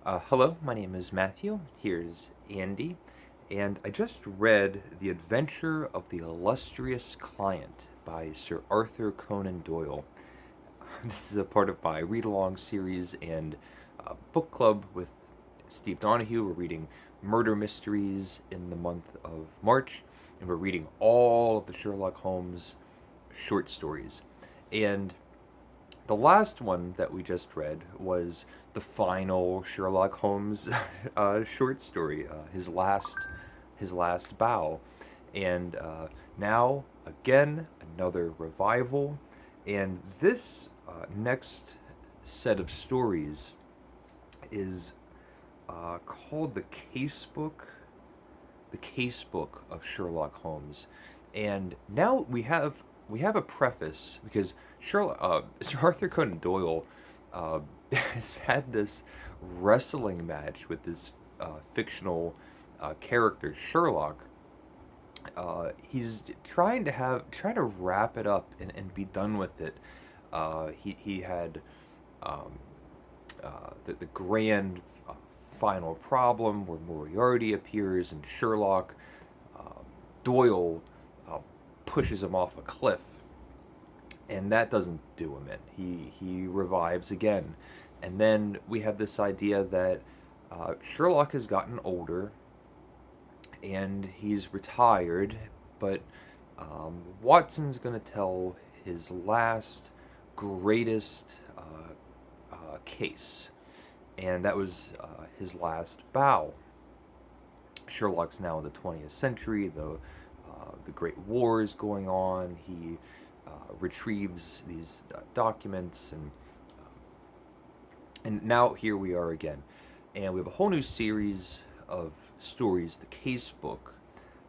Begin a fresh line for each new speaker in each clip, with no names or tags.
Hello, my name is Matthew. Here's Andy. And I just read The Adventure of the Illustrious Client by Sir Arthur Conan Doyle. This is a part of my read along series and book club with Steve Donahue. We're reading murder mysteries in the month of March, and we're reading all of the Sherlock Holmes short stories. And the last one that we just read was the final Sherlock Holmes short story, his last bow, and now again another revival, and this next set of stories is called the Case Book of Sherlock Holmes, and now we have a preface because Sir Arthur Conan Doyle uh, has had this wrestling match with this fictional character Sherlock. He's trying to wrap it up and be done with it. He had um, the grand final problem where Moriarty appears and Sherlock um, Doyle uh, pushes him off a cliff, and that doesn't do him in. He revives again, and then we have this idea that Sherlock has gotten older and he's retired, but Watson's going to tell his last greatest case, and that was his last bow. Sherlock's now in the 20th century. The Great War is going on. He retrieves these documents, and now here we are again, and we have a whole new series of stories, the Case Book.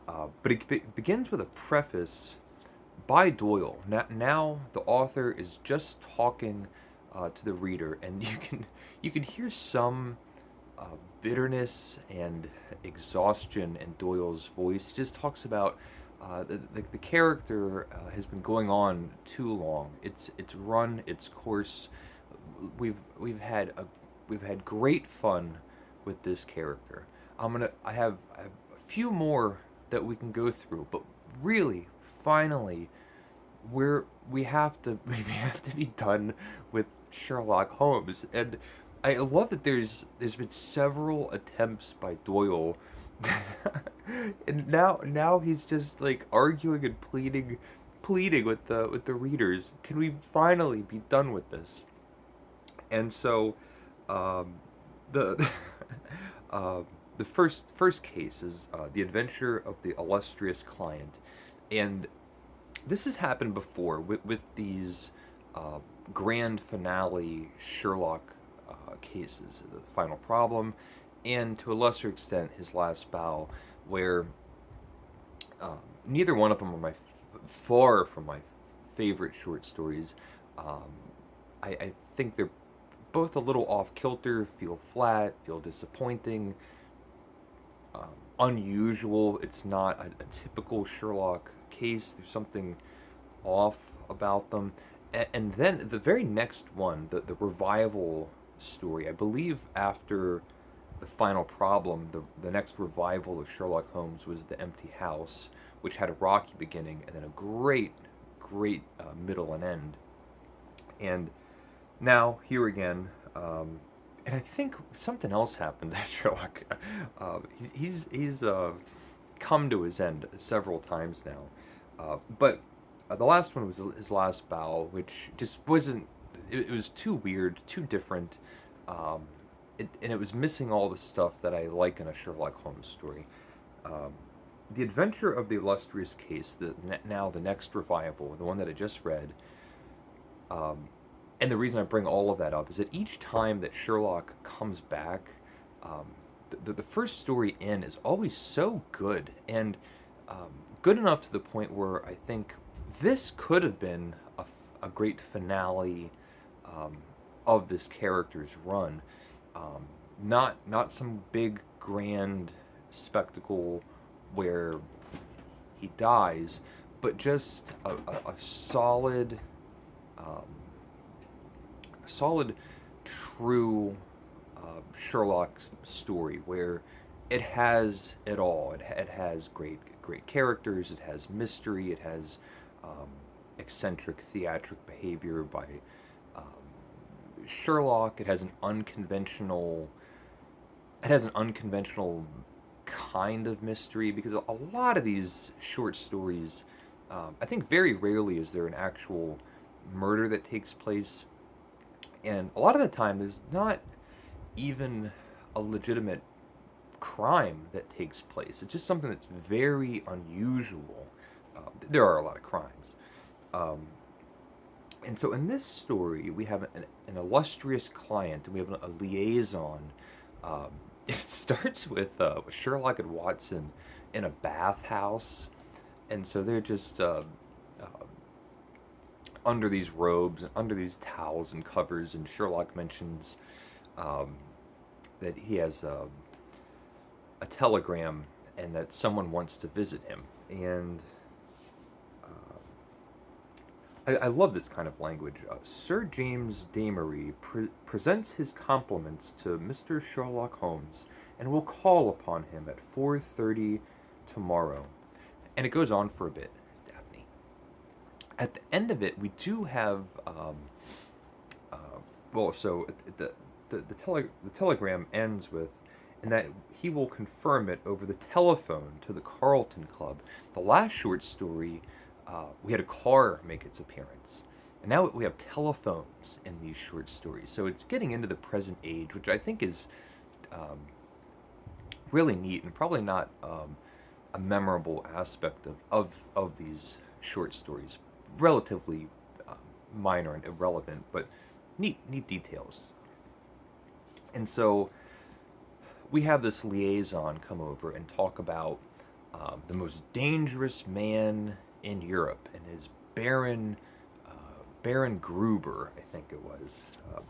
But it begins with a preface by Doyle. Now the author is just talking to the reader, and you can hear some bitterness and exhaustion in Doyle's voice. He just talks about the character has been going on too long. It's run its course. We've had great fun with this character. I have a few more that we can go through, but really, finally, we have to be done with Sherlock Holmes. And I love that there's been several attempts by Doyle, and now he's just like arguing and pleading with the readers. Can we finally be done with this? And so, um, the uh, the first case is the adventure of the illustrious client, and this has happened before with these uh, grand finale Sherlock cases, the final problem, and to a lesser extent his last bow, where neither one of them are far from my favorite short stories. Um, I think they're both a little off kilter, feel flat, feel disappointing, unusual. It's not a typical Sherlock case. There's something off about them. And then the very next one, the revival story, I believe after the final problem, the next revival of Sherlock Holmes was The Empty House, which had a rocky beginning and then a great middle and end. And now, here again, and I think something else happened to Sherlock. He's come to his end several times now. But the last one was his last bow, which just wasn't. It was too weird, too different, um, and it was missing all the stuff that I like in a Sherlock Holmes story. Um, the Adventure of the Illustrious Case, now the next revival, the one that I just read. Um, and the reason I bring all of that up is that each time that Sherlock comes back, um, the first story in is always so good, and um, good enough to the point where I think this could have been a great finale um, of this character's run. Um, not some big grand spectacle where he dies, but just a solid, um, a solid, true Sherlock story where it has it all. It has great characters. It has mystery. It has um, eccentric theatric behavior by Sherlock. It has an unconventional. It has an unconventional kind of mystery because a lot of these short stories, I think very rarely is there an actual murder that takes place, and a lot of the time there's not even a legitimate crime that takes place. It's just something that's very unusual. There are a lot of crimes. Um, and so in this story, we have an illustrious client and we have a liaison. Um, it starts with Sherlock and Watson in a bathhouse. And so they're just uh, under these robes and under these towels and covers. And Sherlock mentions um, that he has a telegram and that someone wants to visit him. And I love this kind of language. Sir James Damery presents his compliments to Mr. Sherlock Holmes and will call upon him at 4:30 tomorrow. And it goes on for a bit, Daphne. At the end of it, we do have, uh, well, so the telegram ends with, and that he will confirm it over the telephone to the Carlton Club. The last short story, we had a car make its appearance. And now we have telephones in these short stories. So it's getting into the present age, which I think is um, really neat and probably not a memorable aspect of these short stories. Relatively minor and irrelevant, but neat details. And so we have this liaison come over and talk about the most dangerous man in Europe, and his Baron Gruber, I think it was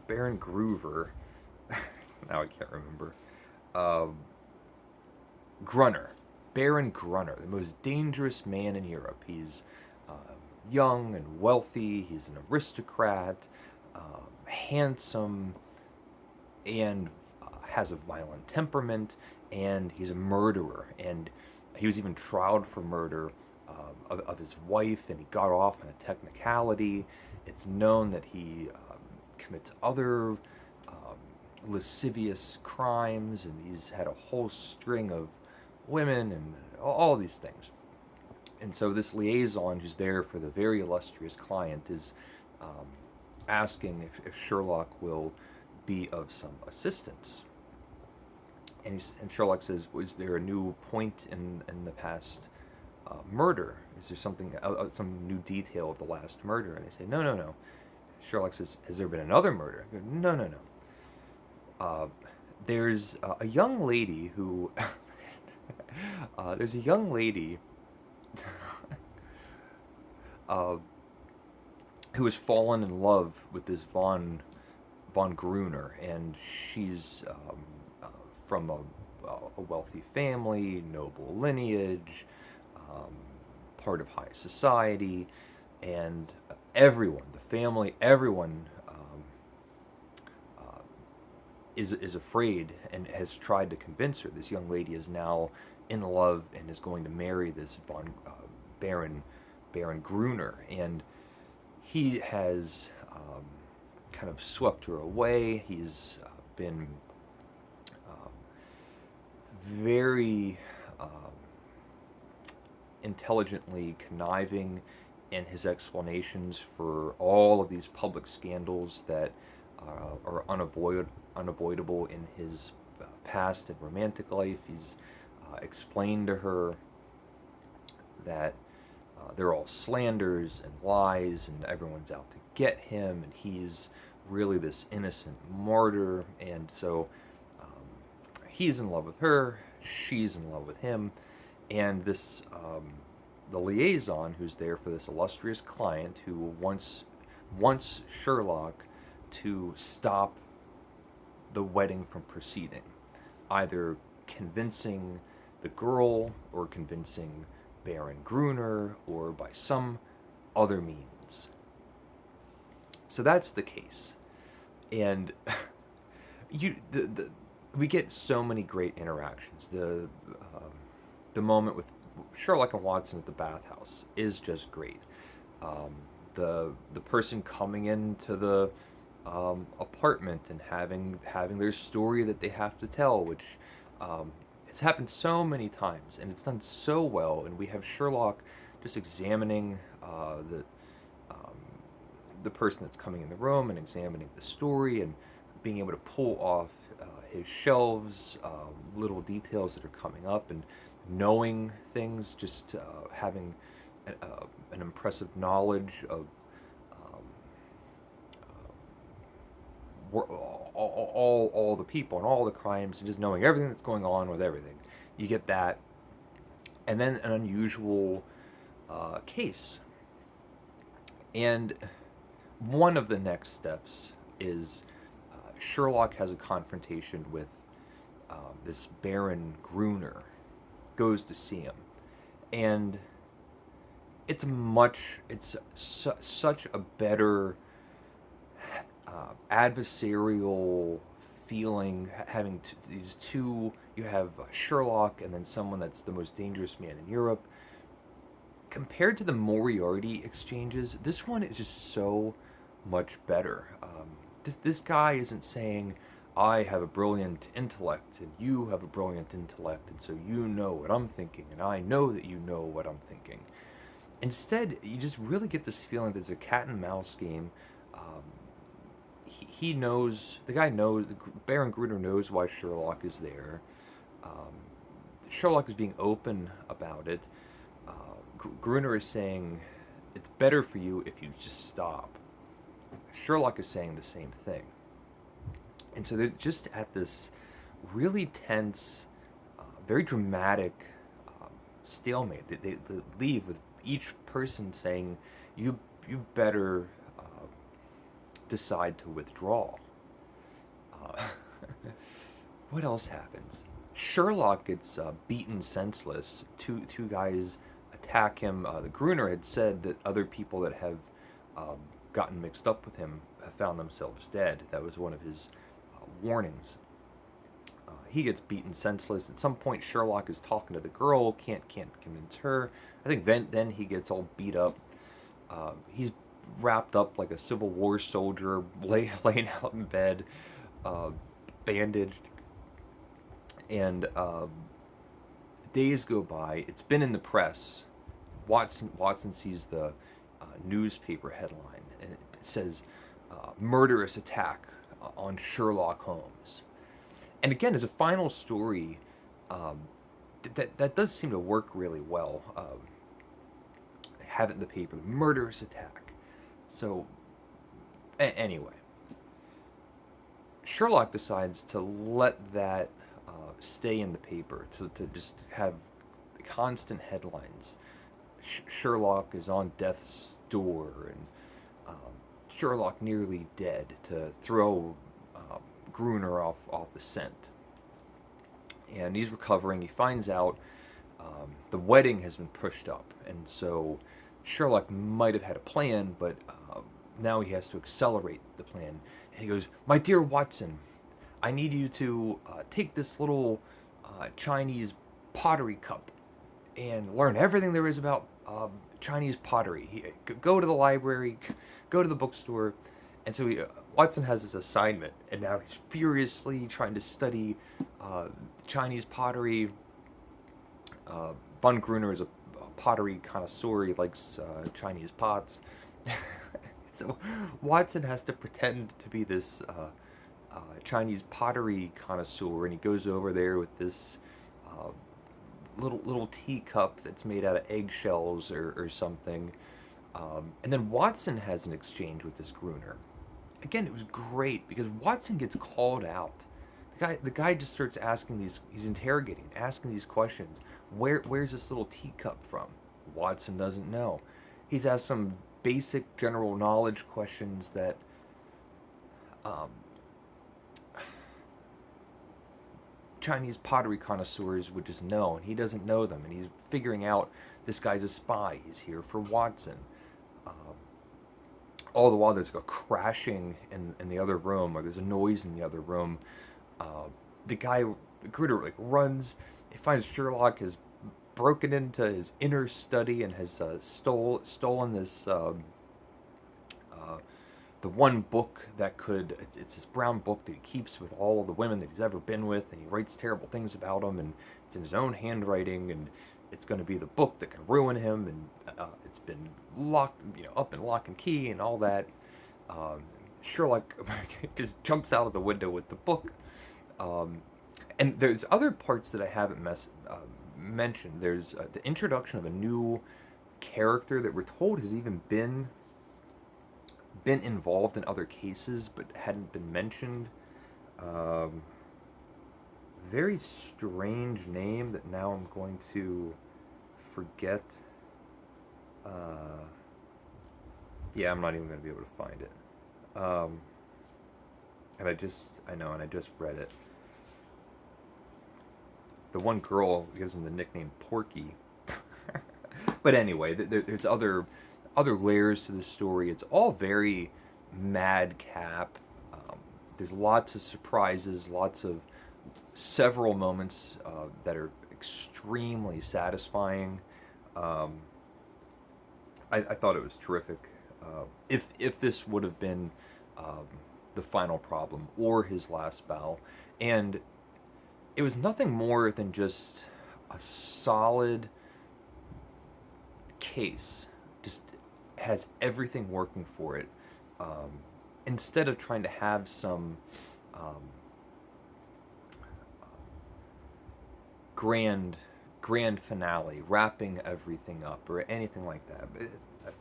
Baron Gruber. Now I can't remember. Um Grunner, Baron Grunner, the most dangerous man in Europe. He's young and wealthy. He's an aristocrat, handsome, and has a violent temperament, and he's a murderer. And he was even tried for murder of his wife, and he got off on a technicality. It's known that he commits other lascivious crimes, and he's had a whole string of women and all these things. And so this liaison who's there for the very illustrious client is asking if Sherlock will be of some assistance. And Sherlock says, "Was there a new point in the past murder? Is there something, some new detail of the last murder?" And they say, no. Sherlock says, "Has there been another murder?" Go, no. There's a young lady who, there's a young lady uh, who has fallen in love with this von Gruner, and she's from a wealthy family, noble lineage, um, part of high society, and everyone, the family, everyone is afraid and has tried to convince her. This young lady is now in love and is going to marry this Baron Gruner, and he has kind of swept her away. He's been very intelligently conniving in his explanations for all of these public scandals that are unavoidable in his past and romantic life. He's explained to her that they're all slanders and lies, and everyone's out to get him, and he's really this innocent martyr. And so he's in love with her, she's in love with him, and this the liaison who's there for this illustrious client who wants Sherlock to stop the wedding from proceeding, either convincing the girl or convincing Baron Gruner or by some other means. So that's the case. And We get so many great interactions. The moment with Sherlock and Watson at the bathhouse is just great. Um, the person coming into the apartment and having their story that they have to tell, which it's happened so many times and it's done so well. And we have Sherlock just examining um, the person that's coming in the room and examining the story and being able to pull off his shelves little details that are coming up and knowing things, just having an impressive knowledge of um, all the people and all the crimes and just knowing everything that's going on with everything. You get that, and then an unusual case. And one of the next steps is Sherlock has a confrontation with this Baron Gruner, goes to see him, and such a better adversarial feeling having these two. You have Sherlock and then someone that's the most dangerous man in Europe. Compared to the Moriarty exchanges, this one is just so much better. This guy isn't saying, I have a brilliant intellect and you have a brilliant intellect, and so you know what I'm thinking, and I know that you know what I'm thinking. Instead, you just really get this feeling that it's a cat and mouse game. Um, he knows, the guy knows, Baron Gruner knows why Sherlock is there. Um, Sherlock is being open about it. Gruner is saying, it's better for you if you just stop. Sherlock is saying the same thing. And so they're just at this really tense, very dramatic stalemate. They leave with each person saying, you better decide to withdraw. Uh, what else happens? Sherlock gets beaten senseless. Two guys attack him. The Gruner had said that other people that have um, gotten mixed up with him have found themselves dead. That was one of his warnings. He gets beaten senseless. At some point, Sherlock is talking to the girl, can't convince her. I think then he gets all beat up. He's wrapped up like a Civil War soldier, laying out in bed, uh, bandaged, and days go by. It's been in the press. Watson sees the newspaper headline, and it says murderous attack on Sherlock Holmes. And again, as a final story, that does seem to work really well. Have it in the paper, murderous attack. So anyway, Sherlock decides to let that stay in the paper, to just have constant headlines. Sherlock is on death's door, and Sherlock nearly dead, to throw Gruner off the scent. And he's recovering. He finds out the wedding has been pushed up, and so Sherlock might have had a plan, but now he has to accelerate the plan. And he goes, "My dear Watson, I need you to take this little Chinese pottery cup and learn everything there is about Chinese pottery. Go to the library, go to the bookstore." And so Watson has this assignment, and now he's furiously trying to study Chinese pottery. Von Gruner is a pottery connoisseur. He likes Chinese pots. So Watson has to pretend to be this Chinese pottery connoisseur, and he goes over there with this little teacup that's made out of eggshells or something. And then Watson has an exchange with this Gruner. Again, it was great because Watson gets called out. The guy just starts asking he's interrogating, asking these questions. Where's this little teacup from? Watson doesn't know. He's asked some basic general knowledge questions that Chinese pottery connoisseurs would just know, and he doesn't know them, and he's figuring out this guy's a spy. He's here for Watson. all the while there's like a crashing in the other room, or there's a noise in the other room. Uh, the guy, Gruber, like runs. He finds Sherlock has broken into his inner study and has stolen this uh, the one book that could. It's this brown book that he keeps with all of the women that he's ever been with, and he writes terrible things about them, and it's in his own handwriting, and it's going to be the book that can ruin him, and it's been locked, up in lock and key, and all that. Um, Sherlock just jumps out of the window with the book. Um, and there's other parts that I haven't mentioned. There's the introduction of a new character that we're told has even been involved in other cases but hadn't been mentioned. Um, Very strange name that now I'm going to forget. Uh, yeah, I'm not even going to be able to find it. And I just read it. The one girl gives him the nickname Porky. But anyway, there's other layers to the story. It's all very madcap. There's lots of surprises, lots of several moments that are extremely satisfying. Um, I thought it was terrific. If this would have been the final problem or his last bow, and it was nothing more than just a solid case, just has everything working for it. Um, Instead of trying to have some um, grand grand finale, wrapping everything up or anything like that.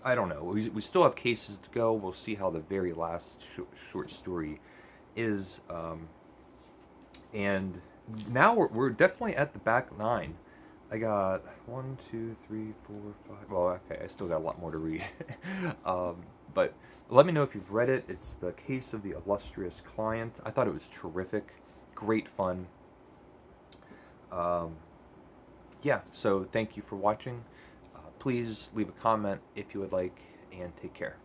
I don't know. We still have cases to go. We'll see how the very last short story is. And now we're definitely at the back nine. I got 1, 2, 3, 4, 5. Well, okay, I still got a lot more to read. But let me know if you've read it. It's the case of the illustrious client. I thought it was terrific, great fun. Yeah, so thank you for watching. Please leave a comment if you would like, and take care.